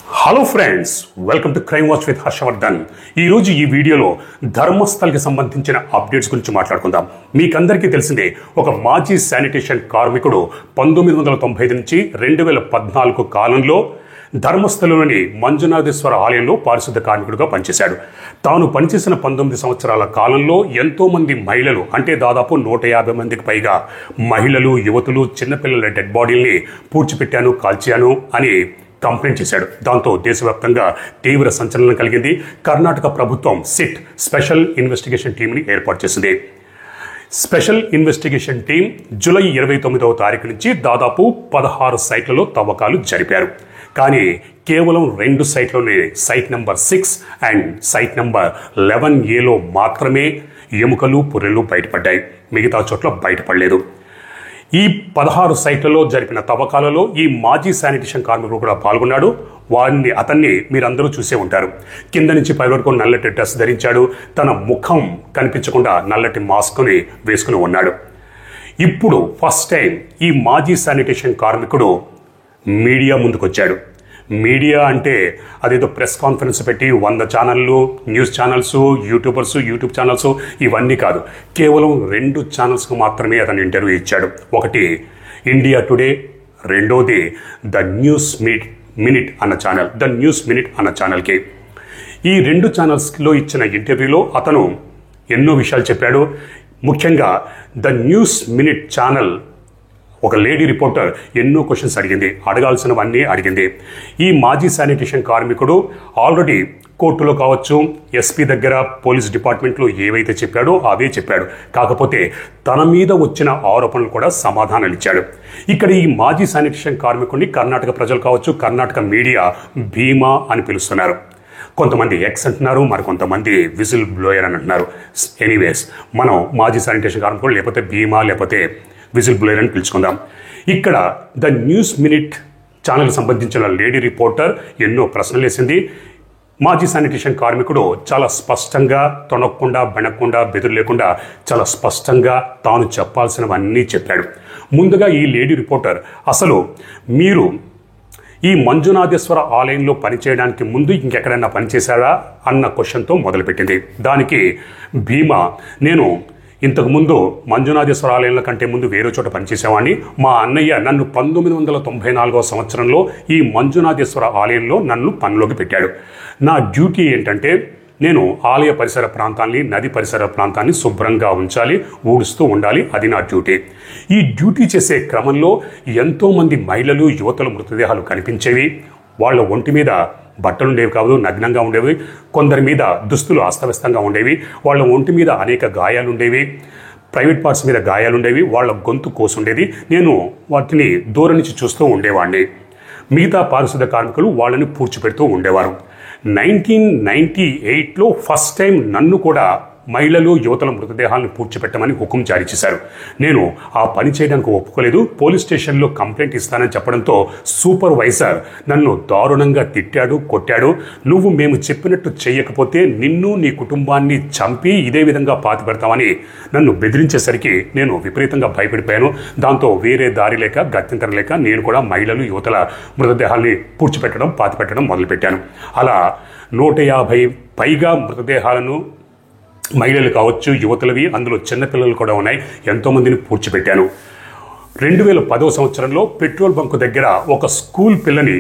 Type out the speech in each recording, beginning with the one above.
Hello friends, welcome to Crime Watch with Harshavardhan. ఈరోజు ఈ వీడియోలో ధర్మస్థల్కి సంబంధించిన అప్డేట్స్ గురించి మాట్లాడుకుందాం. మీకందరికీ తెలిసిందే, ఒక మాజీ శానిటేషన్ కార్మికుడు 1995 నుంచి 2014 కాలంలో ధర్మస్థలంలోని మంజునాథేశ్వర ఆలయంలో పారిశుద్ధ కార్మికుడిగా పనిచేశాడు. తాను పనిచేసిన 19 సంవత్సరాల కాలంలో ఎంతో మంది మహిళలు, అంటే దాదాపు 150 మందికి పైగా మహిళలు, యువతులు, చిన్నపిల్లల డెడ్ బాడీల్ని పూడ్చిపెట్టాను, కాల్చాను అని కంప్లైంట్ చేశాడు. దాంతో దేశవ్యాప్తంగా తీవ్ర సంచలనం కలిగింది. కర్ణాటక ప్రభుత్వం సిట్ స్పెషల్ ఇన్వెస్టిగేషన్ టీంని ఏర్పాటు చేసింది. స్పెషల్ ఇన్వెస్టిగేషన్ టీం జూలై 29వ తారీఖు నుంచి దాదాపు 16 సైట్లలో తవ్వకాలు జరిపారు. కానీ కేవలం 2 సైట్లోనే, site number 6 and site number 11A మాత్రమే ఎముకలు, పుర్రెలు బయటపడ్డాయి. మిగతా చోట్ల బయటపడలేదు. ఈ 16 సైట్లలో జరిపిన తవ్వకాలలో ఈ మాజీ శానిటేషన్ కార్మికుడు కూడా పాల్గొన్నాడు. అతన్ని మీరందరూ చూసే ఉంటారు. కింద నుంచి పై వరకు నల్లటి డ్రెస్ ధరించాడు. తన ముఖం కనిపించకుండా నల్లటి మాస్క్ని వేసుకుని ఉన్నాడు. ఇప్పుడు ఫస్ట్ టైం ఈ మాజీ శానిటేషన్ కార్మికుడు మీడియా ముందుకొచ్చాడు. మీడియా అంటే అదేదో ప్రెస్ కాన్ఫరెన్స్ పెట్టి 100 ఛానళ్ళు, న్యూస్ ఛానల్స్, యూట్యూబ్ ఛానల్స్ ఇవన్నీ కాదు. కేవలం 2 ఛానల్స్కు మాత్రమే అతను ఇంటర్వ్యూ ఇచ్చాడు. ఒకటి ఇండియా టుడే, రెండోది ద న్యూస్ మినిట్ అన్న ఛానల్కి. ఈ 2 ఛానల్స్లో ఇచ్చిన ఇంటర్వ్యూలో అతను ఎన్నో విషయాలు చెప్పాడు. ముఖ్యంగా ద న్యూస్ మినిట్ ఛానల్ ఒక లేడీ రిపోర్టర్ ఎన్నో క్వశ్చన్స్ అడగాల్సినవన్నీ అడిగింది. ఈ మాజీ శానిటేషన్ కార్మికుడు ఆల్రెడీ కోర్టులో కావచ్చు, ఎస్పీ దగ్గర, పోలీస్ డిపార్ట్మెంట్లో ఏవైతే చెప్పాడో అవే చెప్పాడు. కాకపోతే తన మీద వచ్చిన ఆరోపణలు కూడా సమాధానాలు ఇచ్చాడు. ఇక్కడ ఈ మాజీ శానిటేషన్ కార్మికుడిని కర్ణాటక ప్రజలు కావచ్చు, కర్ణాటక మీడియా భీమా అని పిలుస్తున్నారు. కొంతమంది ఎక్స్ అంటున్నారు, మరికొంతమంది విజిల్ బ్లోయర్ అని అంటున్నారు. ఎనీవేస్, మనం మాజీ శానిటేషన్ కార్మికుడు లేకపోతే భీమా లేకపోతే విజిల్ బ్లోయర్ అని పిలుచుకుందాం. ఇక్కడ ద న్యూస్ మినిట్ ఛానల్కి సంబంధించిన లేడీ రిపోర్టర్ ఎన్నో ప్రశ్నలు వేసింది. మాజీ శానిటేషన్ కార్మికుడు చాలా స్పష్టంగా, తొనక్కుండా, బెనక్కుండా, బెదురు లేకుండా చాలా స్పష్టంగా తాను చెప్పాల్సినవన్నీ చెప్పాడు. ముందుగా ఈ లేడీ రిపోర్టర్, అసలు మీరు ఈ మంజునాథేశ్వర ఆలయంలో పనిచేయడానికి ముందు ఇంకెక్కడైనా పనిచేశారా అన్న క్వశ్చన్తో మొదలుపెట్టింది. దానికి భీమా, నేను ఇంతకుముందు మంజునాథేశ్వర ఆలయంలో కంటే ముందు వేరే చోట పనిచేసేవాడిని. మా అన్నయ్య నన్ను 1994వ సంవత్సరంలో ఈ మంజునాథేశ్వర ఆలయంలో నన్ను పనిలోకి పెట్టాడు. నా డ్యూటీ ఏంటంటే నేను ఆలయ పరిసర ప్రాంతాన్ని, నది పరిసర ప్రాంతాన్ని శుభ్రంగా ఉంచాలి, ఊడుస్తూ ఉండాలి. అది నా డ్యూటీ. ఈ డ్యూటీ చేసే క్రమంలో ఎంతోమంది మహిళలు, యువతుల మృతదేహాలు కనిపించేవి. వాళ్ళ ఒంటి మీద బట్టలు ఉండేవి కాదు, నగ్నంగా ఉండేవి. కొందరి మీద దుస్తులు అస్తవ్యస్తంగా ఉండేవి. వాళ్ళ ఒంటి మీద అనేక గాయాలు ఉండేవి, ప్రైవేట్ పార్ట్స్ మీద గాయాలు ఉండేవి. వాళ్ళ గొంతు కోసుండేది. నేను వాటిని దూరం నుంచి చూస్తూ ఉండేవాడిని. మిగతా పారిశుద్ధ కార్మికులు వాళ్ళని పూడ్చిపెడుతూ ఉండేవారు. 1998లో ఫస్ట్ టైం నన్ను కూడా మహిళలు, యువతల మృతదేహాలను పూడ్చిపెట్టమని హుకుం జారీ చేశారు. నేను ఆ పని చేయడానికి ఒప్పుకోలేదు. పోలీస్ స్టేషన్లో కంప్లైంట్ ఇస్తానని చెప్పడంతో సూపర్వైజర్ నన్ను దారుణంగా తిట్టాడు, కొట్టాడు. నువ్వు మేము చెప్పినట్టు చేయకపోతే నిన్ను, నీ కుటుంబాన్ని చంపి ఇదే విధంగా పాతి పెడతామని నన్ను బెదిరించేసరికి నేను విపరీతంగా భయపడిపోయాను. దాంతో వేరే దారి లేక, గత్యంతరం లేక నేను కూడా మహిళలు, యువతల మృతదేహాల్ని పూడ్చిపెట్టడం, పాతి పెట్టడం మొదలుపెట్టాను. అలా 150 పైగా మృతదేహాలను, మహిళలు కావచ్చు, యువతులవి, అందులో చిన్నపిల్లలు కూడా ఉన్నాయి, ఎంతోమందిని పూడ్చిపెట్టాను. 2010వ సంవత్సరంలో పెట్రోల్ బంకు దగ్గర ఒక స్కూల్ పిల్లని,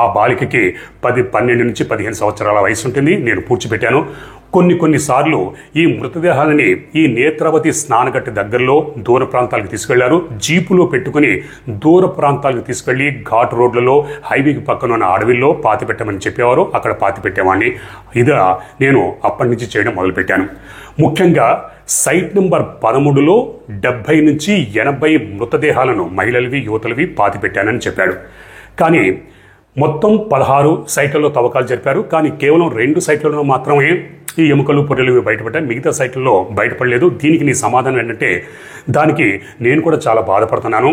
ఆ బాలికకి 12 నుంచి 15 సంవత్సరాల వయసు ఉంటుంది, నేను పూడ్చిపెట్టాను. కొన్నిసార్లు ఈ మృతదేహాలని ఈ నేత్రావతి స్నానగట్టు దగ్గరలో దూర ప్రాంతాలకు తీసుకెళ్లారు. జీపులో పెట్టుకుని దూర ప్రాంతాలకు తీసుకెళ్లి ఘాట్ రోడ్లలో, హైవేకి పక్కన ఉన్న అడవిల్లో పాతిపెట్టమని చెప్పేవారు. అక్కడ పాతిపెట్టేవాడిని. ఇదా నేను అప్పటి నుంచి చేయడం మొదలుపెట్టాను. ముఖ్యంగా సైట్ నెంబర్ 13లో 70 నుంచి 80 మృతదేహాలను, మహిళలవి, యువతలవి పాతిపెట్టానని చెప్పాడు. కానీ మొత్తం 16 సైట్లలో తవ్వకాలు జరిపారు. కానీ కేవలం 2 సైట్లలో మాత్రమే ఈ ఎముకలు, పొర్రెలు బయటపడ్డాయి. మిగతా సైట్లలో బయటపడలేదు. దీనికి నీ సమాధానం ఏంటంటే, దానికి నేను కూడా చాలా బాధపడుతున్నాను.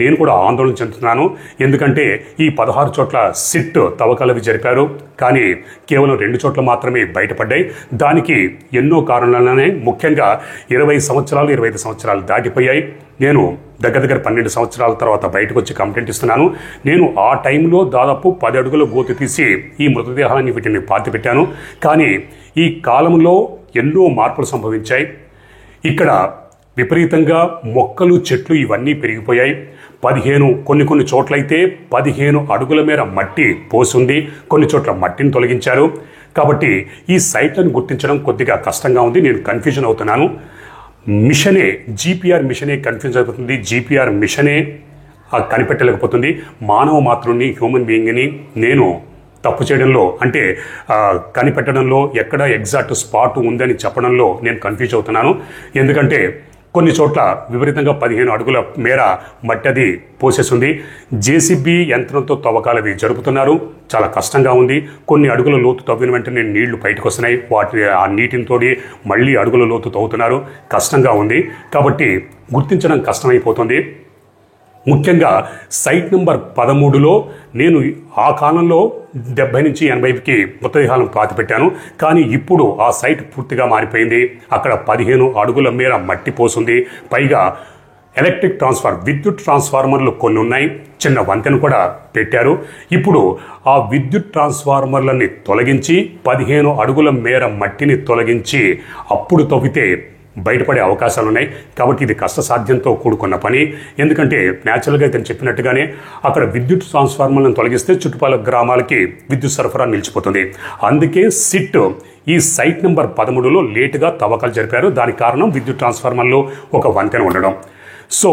నేను కూడా ఆందోళన చెందుతున్నాను. ఎందుకంటే ఈ 16 చోట్ల సిట్ తవ్వకాలవి జరిపారు, కానీ కేవలం 2 చోట్ల మాత్రమే బయటపడ్డాయి. దానికి ఎన్నో కారణాలనే, ముఖ్యంగా 20 సంవత్సరాలు 25 సంవత్సరాలు దాటిపోయాయి. నేను దగ్గర 12 సంవత్సరాల తర్వాత బయటకు వచ్చి కంప్లైంట్ ఇస్తున్నాను. నేను ఆ టైంలో దాదాపు 10 అడుగుల గోతు తీసి ఈ మృతదేహాన్ని వీటిని పాతిపెట్టాను. కానీ ఈ కాలంలో ఎన్నో మార్పులు సంభవించాయి. ఇక్కడ విపరీతంగా మొక్కలు, చెట్లు ఇవన్నీ పెరిగిపోయాయి. 15 కొన్ని చోట్లయితే 15 అడుగుల మేర మట్టి పోసుంది. కొన్ని చోట్ల మట్టిని తొలగించారు. కాబట్టి ఈ సైట్లను గుర్తించడం కొద్దిగా కష్టంగా ఉంది. నేను కన్ఫ్యూజన్ అవుతున్నాను. మిషనే, జీపీఆర్ మిషనే కన్ఫ్యూజ్ అవుతుంది. జీపీఆర్ మిషనే కనిపెట్టలేకపోతుంది. మానవ మాతృని, హ్యూమన్ బీయింగ్ని నేను తప్పు చేయడంలో, అంటే కనిపెట్టడంలో, ఎక్కడ ఎగ్జాక్ట్ స్పాట్ ఉందని చెప్పడంలో నేను కన్ఫ్యూజ్ అవుతున్నాను. ఎందుకంటే కొన్ని చోట్ల విపరీతంగా 15 అడుగుల మేర మట్టి అది పోసేస్తుంది. జేసీబీ యంత్రంతో తవ్వకాలవి జరుపుతున్నారు. చాలా కష్టంగా ఉంది. కొన్ని అడుగుల లోతు తవ్విన వెంటనే నీళ్లు బయటకు వస్తున్నాయి. ఆ నీటిని తోడి మళ్ళీ అడుగుల లోతు తవ్వుతున్నారు. కష్టంగా ఉంది. కాబట్టి గుర్తించడం కష్టమైపోతుంది. ముఖ్యంగా సైట్ నెంబర్ 13లో నేను ఆ కాలంలో 70 నుంచి 80కి మృతదేహాలను పాతిపెట్టాను. కానీ ఇప్పుడు ఆ సైట్ పూర్తిగా మారిపోయింది. అక్కడ 15 అడుగుల మేర మట్టి పోసుంది. పైగా ఎలక్ట్రిక్ విద్యుత్ ట్రాన్స్ఫార్మర్లు కొన్ని ఉన్నాయి. చిన్న వంతెన కూడా పెట్టారు. ఇప్పుడు ఆ విద్యుత్ ట్రాన్స్ఫార్మర్లని తొలగించి 15 అడుగుల మేర మట్టిని తొలగించి అప్పుడు తవ్వితే బయటపడే అవకాశాలు ఉన్నాయి. కాబట్టి ఇది కష్టసాధ్యంతో కూడుకున్న పని. ఎందుకంటే న్యాచురల్గా ఇతను చెప్పినట్టుగానే అక్కడ విద్యుత్ ట్రాన్స్ఫార్మర్లను తొలగిస్తే చుట్టుపక్కల గ్రామాలకి విద్యుత్ సరఫరా నిలిచిపోతుంది. అందుకే సిట్ ఈ సైట్ నెంబర్ 13లో లేటుగా తవ్వకాలు జరిపారు. దానికి కారణం విద్యుత్ ట్రాన్స్ఫార్మర్లో ఒక వంతెన ఉండడం. సో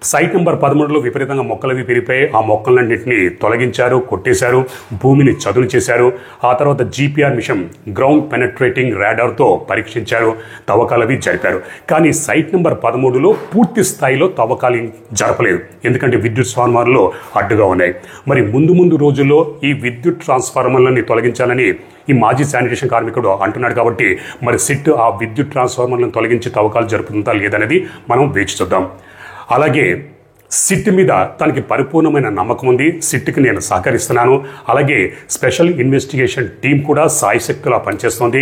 సైట్ నెంబర్ 13లో విపరీతంగా మొక్కలవి పెరిగిపోయి ఆ మొక్కలన్నింటినీ తొలగించారు, కొట్టేశారు, భూమిని చదును చేశారు. ఆ తర్వాత జీపీఆర్ మిషన్ గ్రౌండ్ పెనట్రేటింగ్ రాడార్తో పరీక్షించారు, తవ్వకాలవి జరిపారు. కానీ సైట్ నెంబర్ 13లో పూర్తి స్థాయిలో తవ్వకాలు జరపలేదు. ఎందుకంటే విద్యుత్ ట్రాన్స్ఫార్మర్లు అడ్డుగా ఉన్నాయి. మరి ముందు రోజుల్లో ఈ విద్యుత్ ట్రాన్స్ఫార్మర్లని తొలగించాలని ఈ మాజీ శానిటేషన్ కార్మికుడు అంటున్నాడు. కాబట్టి మరి సిట్ ఆ విద్యుత్ ట్రాన్స్ఫార్మర్లను తొలగించి తవ్వకాలు జరుపుతుందా లేదనేది మనం వేచి చూద్దాం. అలాగే సిట్ మీద తనకి పరిపూర్ణమైన నమ్మకం ఉంది. సిట్కి నేను సహకరిస్తున్నాను. అలాగే స్పెషల్ ఇన్వెస్టిగేషన్ టీం కూడా సాయశక్తిలా పనిచేస్తుంది.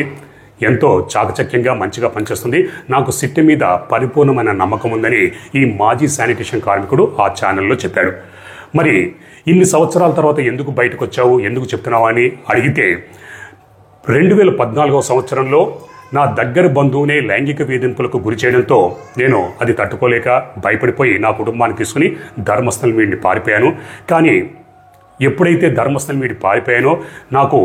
ఎంతో చాకచక్యంగా మంచిగా పనిచేస్తుంది. నాకు సిట్ మీద పరిపూర్ణమైన నమ్మకం ఉందని ఈ మాజీ శానిటేషన్ కార్మికుడు ఆ ఛానల్లో చెప్పాడు. మరి ఇన్ని సంవత్సరాల తర్వాత ఎందుకు బయటకు వచ్చావు, ఎందుకు చెప్తున్నావు అని అడిగితే 2014వ సంవత్సరంలో నా దగ్గర బంధువునే లైంగిక వేధింపులకు గురి చేయడంతో నేను అది తట్టుకోలేక భయపడిపోయి నా కుటుంబాన్ని తీసుకుని ధర్మస్థలం వీడిని పారిపోయాను. కానీ ఎప్పుడైతే ధర్మస్థలం వీడి పారిపోయానో నాకు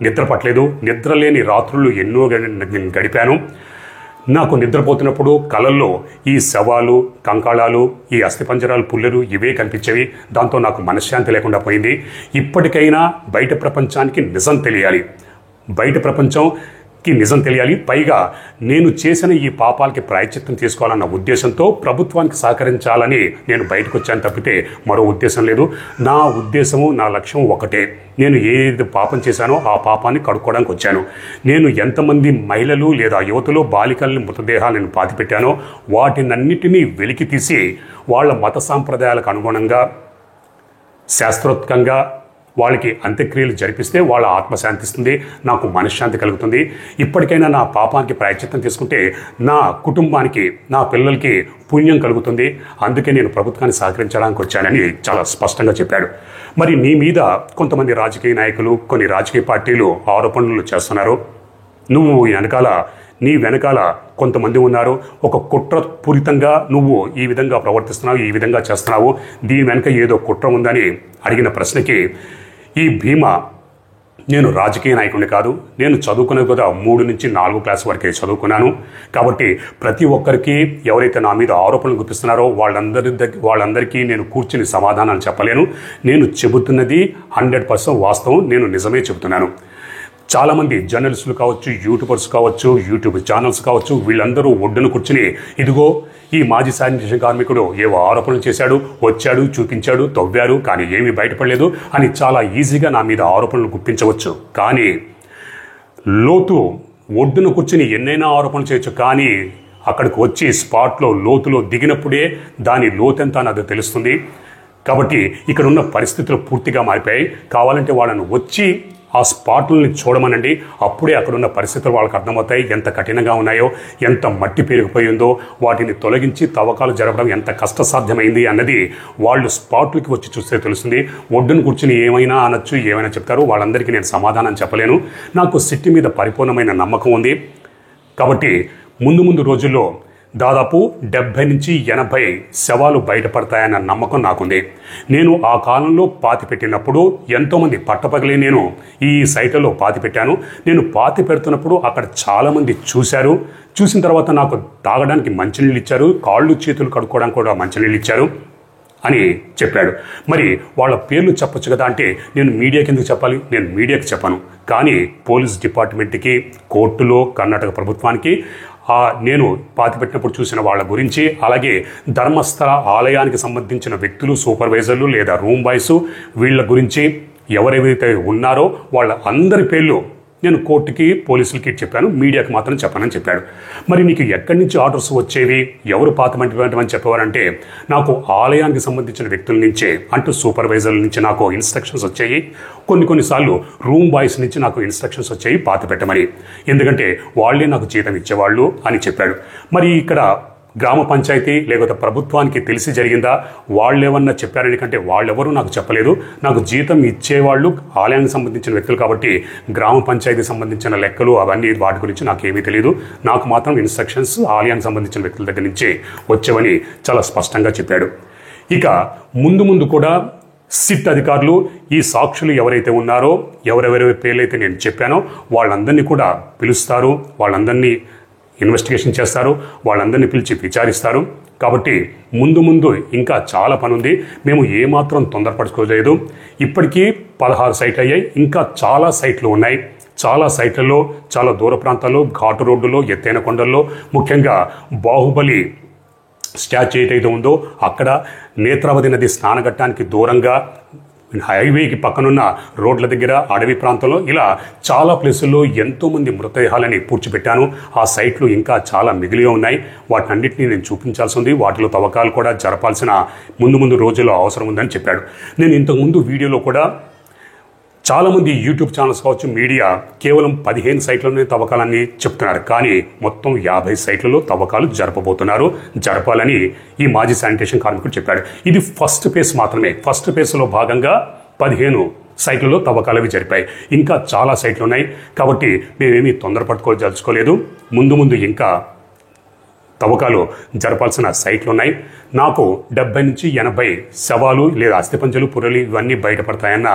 నిద్ర పట్టలేదు. నిద్రలేని రాత్రులు ఎన్నో గడిపాను. నాకు నిద్రపోతున్నప్పుడు కలల్లో ఈ శవాలు, కంకాళాలు, ఈ అస్థిపంజరాలు, పుల్లెలు ఇవే కనిపించేవి. దాంతో నాకు మనశ్శాంతి లేకుండా పోయింది. ఇప్పటికైనా బయట ప్రపంచానికి నిజం తెలియాలి. బయట ప్రపంచంకి నిజం తెలియాలి. పైగా నేను చేసిన ఈ పాపాలకి ప్రాయశ్చిత్తం తీసుకోవాలన్న ఉద్దేశంతో ప్రభుత్వానికి సహకరించాలని నేను బయటకు వచ్చాను తప్పితే మరో ఉద్దేశం లేదు. నా ఉద్దేశము, నా లక్ష్యం ఒకటే. నేను ఏది పాపం చేశానో ఆ పాపాన్ని కడుక్కోవడానికి వచ్చాను. నేను ఎంతమంది మహిళలు లేదా యువతులు, బాలికల్ని మృతదేహాలను పాతిపెట్టానో వాటినన్నిటినీ వెలికి తీసి వాళ్ళ మత సాంప్రదాయాలకు అనుగుణంగా శాస్త్రోక్తంగా వాళ్ళకి అంత్యక్రియలు జరిపిస్తే వాళ్ళ ఆత్మశాంతిస్తుంది, నాకు మనశ్శాంతి కలుగుతుంది. ఇప్పటికైనా నా పాపానికి ప్రాయశ్చిత్తం తీసుకుంటే నా కుటుంబానికి, నా పిల్లలకి పుణ్యం కలుగుతుంది. అందుకే నేను ప్రభుత్వాన్ని సహకరించడానికి వచ్చానని చాలా స్పష్టంగా చెప్పాడు. మరి నీ మీద కొంతమంది రాజకీయ నాయకులు, కొన్ని రాజకీయ పార్టీలు ఆరోపణలు చేస్తున్నారు. నువ్వు నీ వెనకాల కొంతమంది ఉన్నారు. ఒక కుట్రపూరితంగా నువ్వు ఈ విధంగా ప్రవర్తిస్తున్నావు, ఈ విధంగా చేస్తున్నావు, దీని వెనక ఏదో కుట్ర ఉందని అడిగిన ప్రశ్నకి ఈ భీమా, నేను రాజకీయ నాయకుడిని కాదు, నేను చదువుకునే కూడా 3 నుంచి 4 క్లాస్ వరకే చదువుకున్నాను. కాబట్టి ప్రతి ఒక్కరికి ఎవరైతే నా మీద ఆరోపణలు గుప్పిస్తున్నారో వాళ్ళందరికీ నేను కూర్చుని సమాధానాలు చెప్పలేను. నేను చెబుతున్నది 100% వాస్తవం. నేను నిజమే చెబుతున్నాను. చాలామంది జర్నలిస్టులు కావచ్చు, యూట్యూబర్స్ కావచ్చు, యూట్యూబ్ ఛానల్స్ కావచ్చు, వీళ్ళందరూ ఒడ్డున కూర్చుని ఇదిగో ఈ మాజీ శానిటేషన్ కార్మికుడు ఏవో ఆరోపణలు చేశాడు, వచ్చాడు, చూపించాడు, తవ్వారు, కానీ ఏమీ బయటపడలేదు అని చాలా ఈజీగా నా మీద ఆరోపణలు గుప్పించవచ్చు. కానీ ఒడ్డున కూర్చుని ఎన్నైనా ఆరోపణలు చేయొచ్చు. కానీ అక్కడికి వచ్చి స్పాట్లో లోతులో దిగినప్పుడే దాని లోతెంత అన్నది తెలుస్తుంది. కాబట్టి ఇక్కడ ఉన్న పరిస్థితులు పూర్తిగా మారిపోయాయి. కావాలంటే వాళ్ళను వచ్చి ఆ స్పాట్లని చూడమనండి. అప్పుడే అక్కడున్న పరిస్థితులు వాళ్ళకి అర్థమవుతాయి. ఎంత కఠినంగా ఉన్నాయో, ఎంత మట్టి పెరిగిపోయిందో, వాటిని తొలగించి తవ్వకాలు జరపడం ఎంత కష్టసాధ్యమైంది అన్నది వాళ్ళు స్పాట్లకి వచ్చి చూస్తే తెలుస్తుంది. ఒడ్డును కూర్చుని ఏమైనా అనొచ్చు, ఏమైనా చెప్తారు. వాళ్ళందరికీ నేను సమాధానం చెప్పలేను. నాకు సిట్టి మీద పరిపూర్ణమైన నమ్మకం ఉంది. కాబట్టి ముందు రోజుల్లో దాదాపు 70 నుంచి 80 శవాలు బయటపడతాయన్న నమ్మకం నాకుంది. నేను ఆ కాలంలో పాతి పెట్టినప్పుడు ఎంతోమంది పట్టపగలే నేను ఈ సైట్లలో పాతి పెట్టాను. నేను పాతి పెడుతున్నప్పుడు అక్కడ చాలామంది చూశారు. చూసిన తర్వాత నాకు తాగడానికి మంచినీళ్ళు ఇచ్చారు, కాళ్ళు చేతులు కడుక్కోవడానికి కూడా మంచినీళ్ళు ఇచ్చారు అని చెప్పాడు. మరి వాళ్ళ పేర్లు చెప్పొచ్చు కదా అంటే, నేను మీడియాకి ఎందుకు చెప్పాలి? నేను మీడియాకి చెప్పాను. కానీ పోలీస్ డిపార్ట్మెంట్కి, కోర్టులో, కర్ణాటక ప్రభుత్వానికి నేను పాతిపెట్టినప్పుడు చూసిన వాళ్ళ గురించి, అలాగే ధర్మస్థల ఆలయానికి సంబంధించిన వ్యక్తులు, సూపర్వైజర్లు లేదా రూమ్ బాయ్స్, వీళ్ళ గురించి ఎవరెవరైతే ఉన్నారో వాళ్ళ అందరి పేర్లు నేను కోర్టుకి, పోలీసులకి చెప్పాను. మీడియాకి మాత్రం చెప్పనని చెప్పాడు. మరి నీకు ఎక్కడి నుంచి ఆర్డర్స్ వచ్చేవి, ఎవరు పాతమంటమని చెప్పేవారంటే, నాకు ఆలయానికి సంబంధించిన వ్యక్తుల నుంచే, అంటూ సూపర్వైజర్ల నుంచి నాకు ఇన్స్ట్రక్షన్స్ వచ్చాయి. కొన్నిసార్లు రూమ్ బాయ్స్ నుంచి నాకు ఇన్స్ట్రక్షన్స్ వచ్చాయి పాతి పెట్టమని. ఎందుకంటే వాళ్ళే నాకు జీతం ఇచ్చేవాళ్ళు అని చెప్పాడు. మరి ఇక్కడ గ్రామ పంచాయతీ లేకపోతే ప్రభుత్వానికి తెలిసి జరిగిందా, వాళ్ళేమన్నా చెప్పారని కంటే వాళ్ళెవరూ నాకు చెప్పలేదు. నాకు జీతం ఇచ్చేవాళ్ళు ఆలయానికి సంబంధించిన వ్యక్తులు కాబట్టి గ్రామ పంచాయతీ సంబంధించిన లెక్కలు అవన్నీ వాటి గురించి నాకేమీ తెలియదు. నాకు మాత్రం ఇన్స్ట్రక్షన్స్ ఆలయానికి సంబంధించిన వ్యక్తుల దగ్గర నుంచే వచ్చేవని చాలా స్పష్టంగా చెప్పాడు. ఇక ముందు కూడా సిట్ అధికారులు ఈ సాక్షులు ఎవరైతే ఉన్నారో, ఎవరెవరి పేర్లైతే నేను చెప్పానో వాళ్ళందరినీ కూడా పిలుస్తారు, వాళ్ళందరినీ ఇన్వెస్టిగేషన్ చేస్తారు, వాళ్ళందరినీ పిలిచి విచారిస్తారు. కాబట్టి ముందు ఇంకా చాలా పని ఉంది. మేము ఏమాత్రం తొందరపడుకోలేదు. ఇప్పటికీ 16 సైట్లు అయ్యాయి. ఇంకా చాలా సైట్లు ఉన్నాయి. చాలా సైట్లలో, చాలా దూర ప్రాంతాల్లో, ఘాటు రోడ్డులో, ఎత్తైన కొండల్లో, ముఖ్యంగా బాహుబలి స్టాచ్యూ ఏదైతే ఉందో అక్కడ, నేత్రావతి నది స్నానఘట్టానికి దూరంగా, హైవేకి పక్కనున్న రోడ్ల దగ్గర, అడవి ప్రాంతంలో, ఇలా చాలా ప్లేసుల్లో ఎంతోమంది మృతదేహాలని పూడ్చిపెట్టాను. ఆ సైట్లు ఇంకా చాలా మిగిలి ఉన్నాయి. వాటినన్నింటినీ నేను చూపించాల్సి ఉంది. వాటిలో తవ్వకాలు కూడా జరపాల్సిన ముందు రోజుల్లో అవసరం ఉందని చెప్పాడు. నేను ఇంతకుముందు వీడియోలో కూడా చాలామంది యూట్యూబ్ ఛానల్స్ కావచ్చు, మీడియా కేవలం 15 సైట్లలోనే తవ్వకాలని చెప్తున్నారు. కానీ మొత్తం 50 సైట్లలో తవ్వకాలు జరపాలని ఈ మాజీ శానిటేషన్ కార్మికుడు చెప్పాడు. ఇది ఫస్ట్ ఫేజ్ మాత్రమే. ఫస్ట్ ఫేజ్లో భాగంగా 15 సైట్లలో తవ్వకాలు జరిపాయి. ఇంకా చాలా సైట్లు ఉన్నాయి. కాబట్టి మేమేమీ తొందరపట్టుకోదలుచుకోలేదు. ముందు ఇంకా తవ్వకాలు జరపాల్సిన సైట్లు ఉన్నాయి. నాకు 70 నుంచి 80 శవాలు లేదా అస్థిపంజలు, పుర్రెలు ఇవన్నీ బయటపడతాయన్న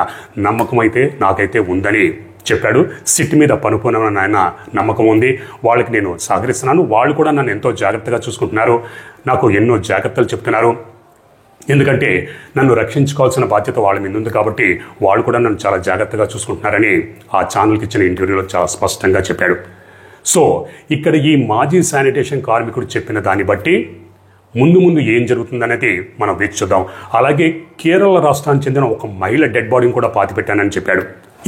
నమ్మకం అయితే నాకైతే ఉందని చెప్పాడు. సిట్ మీద పనుకోనన్న ఆయన నమ్మకం ఉంది. వాళ్ళకి నేను సహకరిస్తున్నాను. వాళ్ళు కూడా నన్ను ఎంతో జాగ్రత్తగా చూసుకుంటున్నారు. నాకు ఎన్నో జాగ్రత్తలు చెప్తున్నారు. ఎందుకంటే నన్ను రక్షించుకోవాల్సిన బాధ్యత వాళ్ళ మీద ఉంది కాబట్టి వాళ్ళు కూడా నన్ను చాలా జాగ్రత్తగా చూసుకుంటున్నారని ఆ ఛానల్కి ఇచ్చిన ఇంటర్వ్యూలో చాలా స్పష్టంగా చెప్పాడు. సో ఇక్కడ ఈ మాజీ శానిటేషన్ కార్మికుడు చెప్పిన దాన్ని బట్టి ముందు ఏం జరుగుతుందనేది మనం వేచి చూద్దాం. అలాగే కేరళ రాష్ట్రానికి చెందిన ఒక మహిళ డెడ్ బాడీని కూడా పాతిపెట్టానని చెప్పాడు.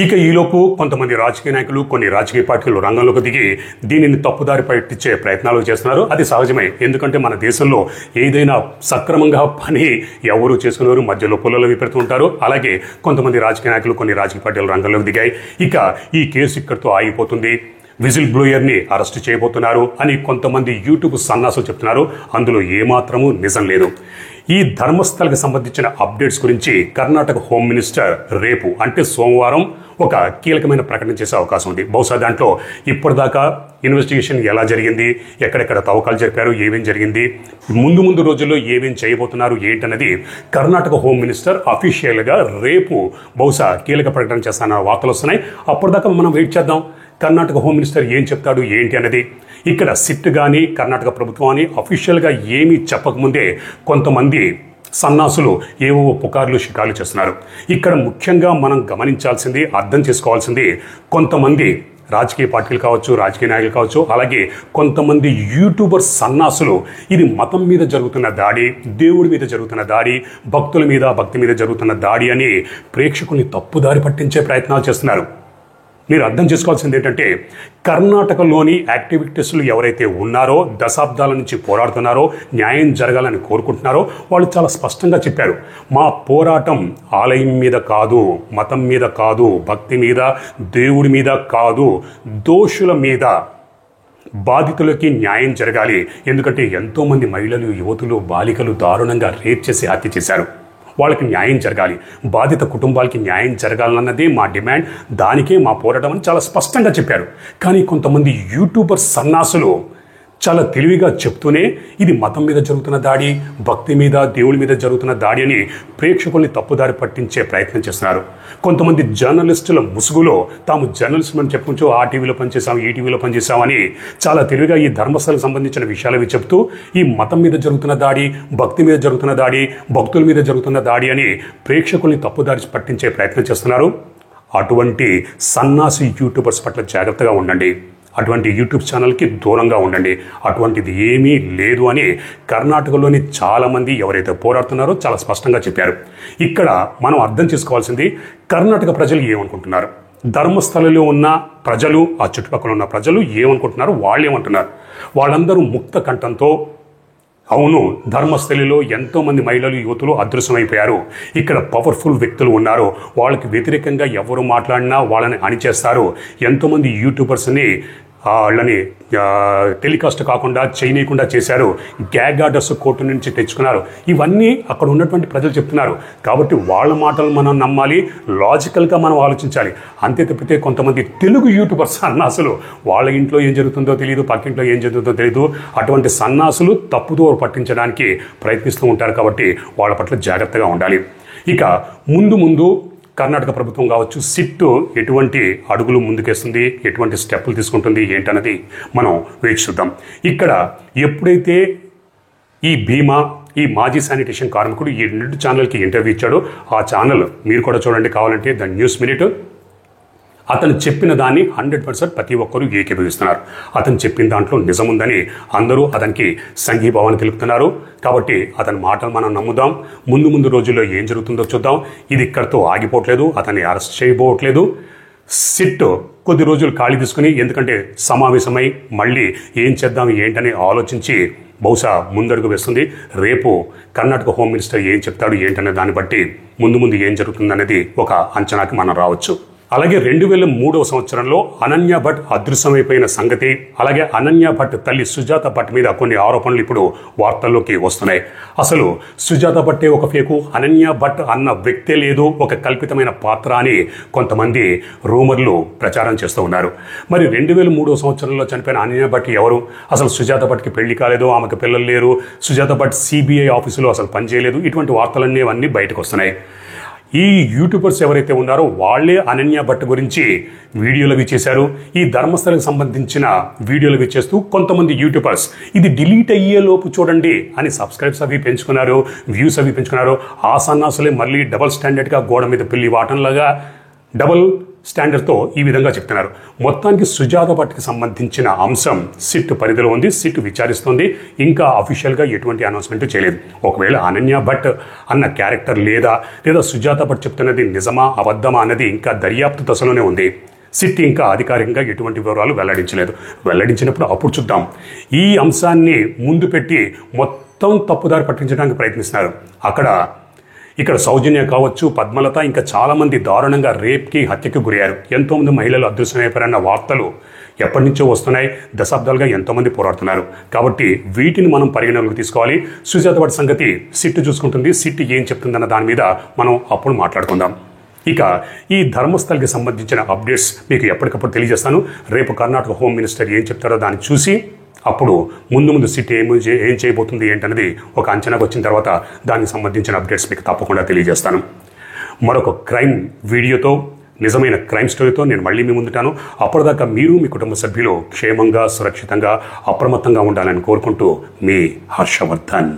ఇక ఈలోపు కొంతమంది రాజకీయ నాయకులు, కొన్ని రాజకీయ పార్టీలు రంగంలోకి దిగి దీనిని తప్పుదారి పట్టించే ప్రయత్నాలు చేస్తున్నారు. అది సహజమే. ఎందుకంటే మన దేశంలో ఏదైనా సక్రమంగా పని ఎవరు చేసుకునేవారు మధ్యలో పొలాలు పెడుతూ ఉంటారు. అలాగే కొంతమంది రాజకీయ నాయకులు, కొన్ని రాజకీయ పార్టీలు రంగంలోకి దిగాయి. ఇక ఈ కేసు ఇక్కడితో ఆగిపోతుంది, విజిల్ బ్లోయర్ని అరెస్ట్ చేయబోతున్నారు అని కొంతమంది యూట్యూబ్ సన్నాసులు చెప్తున్నారు. అందులో ఏమాత్రము నిజం లేదు. ఈ ధర్మస్థలకి సంబంధించిన అప్డేట్స్ గురించి కర్ణాటక హోమ్ మినిస్టర్ రేపు అంటే సోమవారం ఒక కీలకమైన ప్రకటన చేసే అవకాశం ఉంది. బహుశా దాంట్లో ఇప్పటిదాకా ఇన్వెస్టిగేషన్ ఎలా జరిగింది, ఎక్కడెక్కడ తవ్వకాలు జరిపారు, ఏమేం జరిగింది, ముందు రోజుల్లో ఏమేం చేయబోతున్నారు ఏంటన్నది కర్ణాటక హోమ్ మినిస్టర్ అఫీషియల్గా రేపు బహుశా కీలక ప్రకటన చేస్తానన్న వార్తలు వస్తున్నాయి. అప్పటిదాకా మనం వెయిట్ చేద్దాం. కర్ణాటక హోమ్ మినిస్టర్ ఏం చెప్తాడు ఏంటి అన్నది. ఇక్కడ సిట్ కానీ కర్ణాటక ప్రభుత్వం అని అఫీషియల్గా ఏమీ చెప్పకముందే కొంతమంది సన్నాసులు ఏవో పుకార్లు షికార్లు చేస్తున్నారు. ఇక్కడ ముఖ్యంగా మనం గమనించాల్సింది, అర్థం చేసుకోవాల్సింది, కొంతమంది రాజకీయ పార్టీలు కావచ్చు, రాజకీయ నాయకులు కావచ్చు, అలాగే కొంతమంది యూట్యూబర్ సన్నాసులు ఇది మతం మీద జరుగుతున్న దాడి, దేవుడి మీద జరుగుతున్న దాడి, భక్తుల మీద, భక్తి మీద జరుగుతున్న దాడి అని ప్రేక్షకుల్ని తప్పుదారి పట్టించే ప్రయత్నాలు చేస్తున్నారు. మీరు అర్థం చేసుకోవాల్సింది ఏంటంటే కర్ణాటకలోని యాక్టివిస్టులు ఎవరైతే ఉన్నారో దశాబ్దాల నుంచి పోరాడుతున్నారో న్యాయం జరగాలని కోరుకుంటున్నారో వాళ్ళు చాలా స్పష్టంగా చెప్పారు, మా పోరాటం ఆలయం మీద కాదు, మతం మీద కాదు, భక్తి మీద, దేవుడి మీద కాదు, దోషుల మీద, బాధితులకి న్యాయం జరగాలి. ఎందుకంటే ఎంతోమంది మహిళలు, యువతులు, బాలికలు దారుణంగా రేప్ చేసి హత్య చేశారు. వాళ్ళకి న్యాయం జరగాలి, బాధిత కుటుంబాలకి న్యాయం జరగాలన్నదే మా డిమాండ్, దానికే మా పోరాటం అని చాలా స్పష్టంగా చెప్పారు. కానీ కొంతమంది యూట్యూబర్ సన్నాసులు చాలా తెలివిగా చెప్తూనే ఇది మతం మీద జరుగుతున్న దాడి, భక్తి మీద, దేవుడి మీద జరుగుతున్న దాడి అని ప్రేక్షకుల్ని తప్పుదారి పట్టించే ప్రయత్నం చేస్తున్నారు. కొంతమంది జర్నలిస్టుల ముసుగులో తాము జర్నలిస్టులు అని చెప్పుకుంటూ ఆ టీవీలో పనిచేసాం, ఈ టీవీలో పనిచేసామని చాలా తెలివిగా ఈ ధర్మస్థలకు సంబంధించిన విషయాలు అవి చెప్తూ ఈ మతం మీద జరుగుతున్న దాడి, భక్తి మీద జరుగుతున్న దాడి, భక్తుల మీద జరుగుతున్న దాడి అని ప్రేక్షకుల్ని తప్పుదారి పట్టించే ప్రయత్నం చేస్తున్నారు. అటువంటి సన్నాసి యూట్యూబర్స్ పట్ల జాగ్రత్తగా ఉండండి, అటువంటి యూట్యూబ్ ఛానల్కి దూరంగా ఉండండి. అటువంటిది ఏమీ లేదు అని కర్ణాటకలోని చాలామంది ఎవరైతే పోరాడుతున్నారో చాలా స్పష్టంగా చెప్పారు. ఇక్కడ మనం అర్థం చేసుకోవాల్సింది కర్ణాటక ప్రజలు ఏమనుకుంటున్నారు, ధర్మస్థలంలో ఉన్న ప్రజలు, ఆ చుట్టుపక్కల ఉన్న ప్రజలు ఏమనుకుంటున్నారు, వాళ్ళు ఏమంటున్నారు. వాళ్ళందరూ ముక్త కంఠంతో అవును, ధర్మస్థలిలో ఎంతోమంది మహిళలు, యువతులు అదృశ్యమైపోయారు, ఇక్కడ పవర్ఫుల్ వ్యక్తులు ఉన్నారు, వాళ్ళకి వ్యతిరేకంగా ఎవరు మాట్లాడినా వాళ్ళని అణిచేస్తారు, ఎంతోమంది యూట్యూబర్స్ని వాళ్ళని టెలికాస్ట్ కాకుండా చేయనీయకుండా చేశారు, గ్యాగ్ ఆర్డర్స్ కోర్టు నుంచి తెచ్చుకున్నారు. ఇవన్నీ అక్కడ ఉన్నటువంటి ప్రజలు చెప్తున్నారు. కాబట్టి వాళ్ళ మాటలు మనం నమ్మాలి, లాజికల్గా మనం ఆలోచించాలి. అంతే తప్పితే కొంతమంది తెలుగు యూట్యూబర్స్ సన్నాసులు వాళ్ళ ఇంట్లో ఏం జరుగుతుందో తెలియదు, పక్కింట్లో ఏం జరుగుతుందో తెలియదు, అటువంటి సన్నాసులు తప్పుదో పట్టించడానికి ప్రయత్నిస్తూ ఉంటారు. కాబట్టి వాళ్ళ పట్ల జాగ్రత్తగా ఉండాలి. ఇక ముందు కర్ణాటక ప్రభుత్వం కావచ్చు, సిట్ ఎటువంటి అడుగులు ముందుకేస్తుంది, ఎటువంటి స్టెప్పులు తీసుకుంటుంది ఏంటన్నది మనం వేచి చూద్దాం. ఇక్కడ ఎప్పుడైతే ఈ భీమా, ఈ మాజీ శానిటేషన్ కార్మికుడు ఈ 2 ఛానల్కి ఇంటర్వ్యూ ఇచ్చాడో ఆ ఛానల్ మీరు కూడా చూడండి కావాలంటే, ద న్యూస్ మినిట్. అతను చెప్పిన దాన్ని 100% ప్రతి ఒక్కరూ ఏకీభవిస్తున్నారు. అతను చెప్పిన దాంట్లో నిజముందని అందరూ అతనికి సంఘీభావాన్ని తెలుపుతున్నారు. కాబట్టి అతని మాటలు మనం నమ్ముదాం. ముందు రోజుల్లో ఏం జరుగుతుందో చూద్దాం. ఇది ఇక్కడితో ఆగిపోవట్లేదు, అతన్ని అరెస్ట్ చేయబోవట్లేదు. సిట్ కొద్ది రోజులు ఖాళీ తీసుకుని, ఎందుకంటే సమావేశమై మళ్ళీ ఏం చేద్దాం ఏంటని ఆలోచించి బహుశా ముందడుగు వేస్తుంది. రేపు కర్ణాటక హోమ్ మినిస్టర్ ఏం చెప్తాడు ఏంటనే దాన్ని బట్టి ముందు ఏం జరుగుతుందనేది ఒక అంచనాకి మనం రావచ్చు. అలాగే 2003వ సంవత్సరంలో అనన్య భట్ అదృశ్యమైపోయిన సంగతి, అలాగే అనన్య భట్ తల్లి సుజాత భట్ మీద కొన్ని ఆరోపణలు ఇప్పుడు వార్తల్లోకి వస్తున్నాయి. అసలు సుజాత భట్టే ఒక ఫేకు, అనన్య భట్ అన్న వ్యక్తే లేదు, ఒక కల్పితమైన పాత్ర అని కొంతమంది రూమర్లు ప్రచారం చేస్తూ ఉన్నారు. మరి 2003వ సంవత్సరంలో చనిపోయిన అనన్య భట్ ఎవరు, అసలు సుజాత భట్కి పెళ్లి కాలేదు, ఆమెకు పిల్లలు లేరు, సుజాత భట్ సిబిఐ ఆఫీసులో అసలు పనిచేయలేదు, ఇటువంటి వార్తలన్నీ అవన్నీ బయటకు వస్తున్నాయి. ఈ యూట్యూబర్స్ ఎవరైతే ఉన్నారో వాళ్ళే అనన్య భట్ గురించి వీడియోలు అవి చేశారు. ఈ ధర్మస్థలకు సంబంధించిన వీడియోలు అవి చేస్తూ కొంతమంది యూట్యూబర్స్ ఇది డిలీట్ అయ్యేలోపు చూడండి అని సబ్స్క్రైబ్స్ అవి పెంచుకున్నారు, వ్యూస్ అవి పెంచుకున్నారు. ఆ సన్నాసులే మళ్ళీ డబల్ స్టాండర్డ్గా గోడ మీద పిల్లి వాటంలాగా డబల్ స్టాండర్డ్తో ఈ విధంగా చెప్తున్నారు. మొత్తానికి సుజాత భట్కి సంబంధించిన అంశం సిట్ పరిధిలో ఉంది, సిట్ విచారిస్తుంది. ఇంకా అఫీషియల్గా ఎటువంటి అనౌన్స్మెంట్ చేయలేదు. ఒకవేళ అనన్య భట్ అన్న క్యారెక్టర్ లేదా సుజాత భట్ చెప్తున్నది నిజమా అబద్ధమా అన్నది ఇంకా దర్యాప్తు దశలోనే ఉంది. సిట్ ఇంకా అధికారికంగా ఎటువంటి వివరాలు వెల్లడించలేదు. వెల్లడించినప్పుడు అప్పుడు చూద్దాం. ఈ అంశాన్ని ముందు పెట్టి మొత్తం తప్పుదారి పట్టించడానికి ప్రయత్నిస్తున్నారు. ఇక్కడ సౌజన్య కావచ్చు, పద్మలత, ఇంకా చాలామంది దారుణంగా రేప్కి, హత్యకి గురయ్యారు. ఎంతోమంది మహిళలు అదృశ్యమైపోయారన్న వార్తలు ఎప్పటి నుంచో వస్తున్నాయి. దశాబ్దాలుగా ఎంతోమంది పోరాడుతున్నారు. కాబట్టి వీటిని మనం పరిగణలోకి తీసుకోవాలి. సుజాత భట్ సంగతి సిట్ చూసుకుంటుంది. సిట్ ఏం చెప్తుందన్న దాని మీద మనం అప్పుడు మాట్లాడుకుందాం. ఇక ఈ ధర్మస్థల్కి సంబంధించిన అప్డేట్స్ మీకు ఎప్పటికప్పుడు తెలియజేస్తాను. రేపు కర్ణాటక హోమ్ మినిస్టర్ ఏం చెప్తారో దాన్ని చూసి అప్పుడు ముందు సిట్ ఏం చేయబోతుంది ఏంటనేది ఒక అంచనాకు వచ్చిన తర్వాత దానికి సంబంధించిన అప్డేట్స్ మీకు తప్పకుండా తెలియజేస్తాను. మరొక క్రైమ్ వీడియోతో, నిజమైన క్రైమ్ స్టోరీతో నేను మళ్ళీ మీ ముందుంటాను. అప్పటిదాకా మీరు, మీ కుటుంబ సభ్యులు క్షేమంగా, సురక్షితంగా, అప్రమత్తంగా ఉండాలని కోరుకుంటూ మీ హర్షవర్ధన్.